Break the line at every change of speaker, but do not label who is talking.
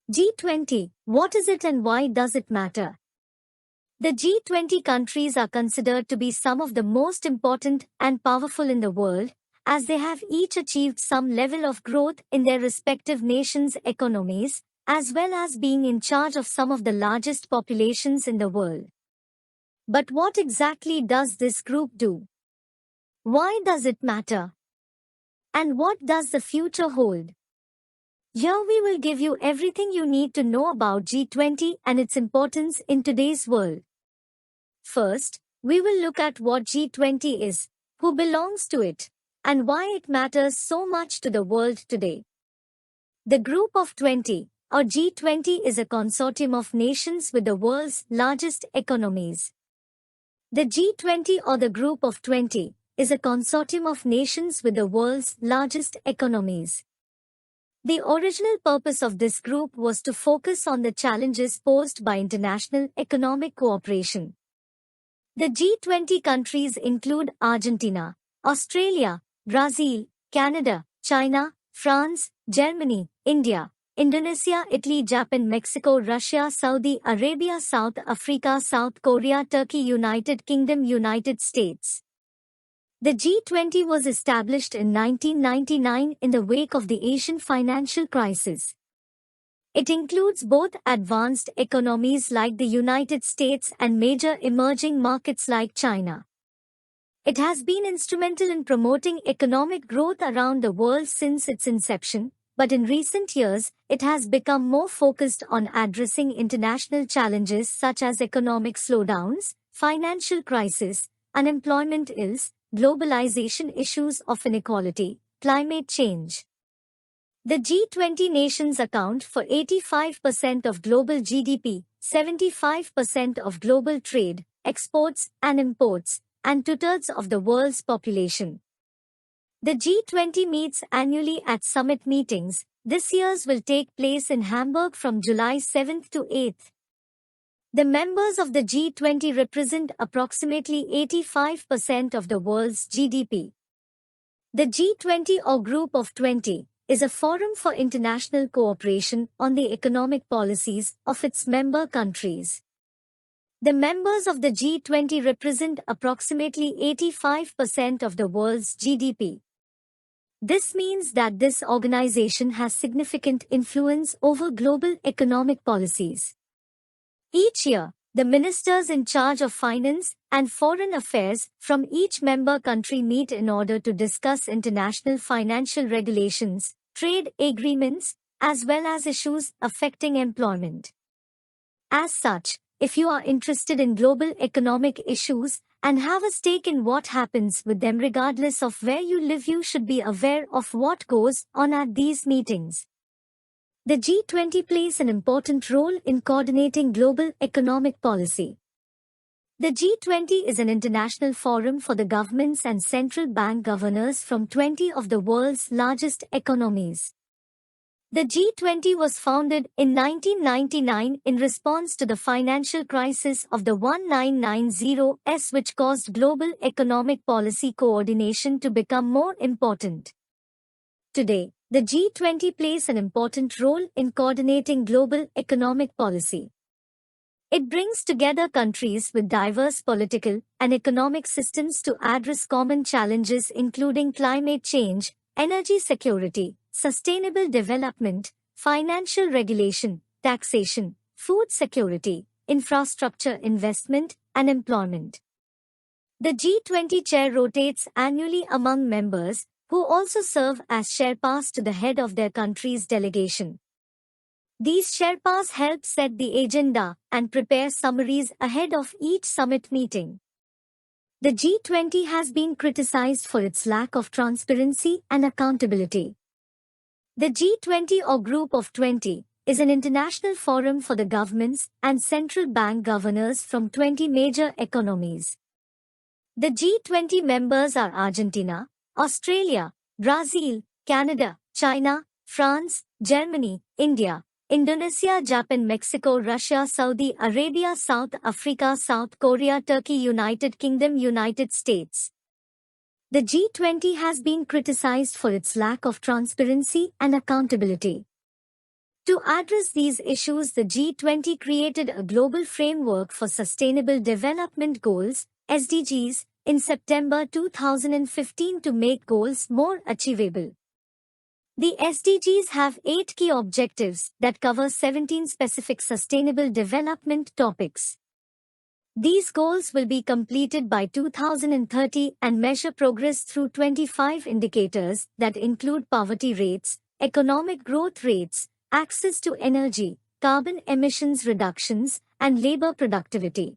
G20, what is it and why does it matter? The G20 countries are considered to be some of the most important and powerful in the world, as they have each achieved some level of growth in their respective nations' economies, as well as being in charge of some of the largest populations in the world. But what exactly does this group do? Why does it matter? And what does the future hold? Here we will give you everything you need to know about G20 and its importance in today's world. First, we will look at what G20 is, who belongs to it, and why it matters so much to the world today. The Group of 20, or G20, is a consortium of nations with the world's largest economies. The G20, or the Group of 20, is a consortium of nations with the world's largest economies. The original purpose of this group was to focus on the challenges posed by international economic cooperation. The G20 countries include Argentina, Australia, Brazil, Canada, China, France, Germany, India, Indonesia, Italy, Japan, Mexico, Russia, Saudi Arabia, South Africa, South Korea, Turkey, United Kingdom, United States. The G20 was established in 1999 in the wake of the Asian financial crisis. It includes both advanced economies like the United States and major emerging markets like China. It has been instrumental in promoting economic growth around the world since its inception, but in recent years, it has become more focused on addressing international challenges such as economic slowdowns, financial crisis, unemployment ills, globalization, issues of inequality, climate change. The G20 nations account for 85% of global GDP, 75% of global trade, exports and imports, and two-thirds of the world's population. The G20 meets annually at summit meetings. This year's will take place in Hamburg from July 7th to 8th. The members of the G20 represent approximately 85% of the world's GDP. The G20, or Group of 20, is a forum for international cooperation on the economic policies of its member countries. The members of the G20 represent approximately 85% of the world's GDP. This means that this organization has significant influence over global economic policies. Each year, the ministers in charge of finance and foreign affairs from each member country meet in order to discuss international financial regulations, trade agreements, as well as issues affecting employment. As such, if you are interested in global economic issues and have a stake in what happens with them regardless of where you live, you should be aware of what goes on at these meetings. The G20 plays an important role in coordinating global economic policy. The G20 is an international forum for the governments and central bank governors from 20 of the world's largest economies. The G20 was founded in 1999 in response to the financial crisis of the 1990s, which caused global economic policy coordination to become more important. Today, the G20 plays an important role in coordinating global economic policy. It brings together countries with diverse political and economic systems to address common challenges including climate change, energy security, sustainable development, financial regulation, taxation, food security, infrastructure investment, and employment. The G20 chair rotates annually among members, who also serve as Sherpas to the head of their country's delegation. These Sherpas help set the agenda and prepare summaries ahead of each summit meeting. The G20 has been criticized for its lack of transparency and accountability. The G20, or Group of 20, is an international forum for the governments and central bank governors from 20 major economies. The G20 members are Argentina, Australia, Brazil, Canada, China, France, Germany, India, Indonesia, Japan, Mexico, Russia, Saudi Arabia, South Africa, South Korea, Turkey, United Kingdom, United States. The G20 has been criticized for its lack of transparency and accountability. To address these issues, the G20 created a global framework for Sustainable Development Goals (SDGs) in September 2015 to make goals more achievable. The SDGs have 8 key objectives that cover 17 specific sustainable development topics. These goals will be completed by 2030 and measure progress through 25 indicators that include poverty rates, economic growth rates, access to energy, carbon emissions reductions, and labor productivity.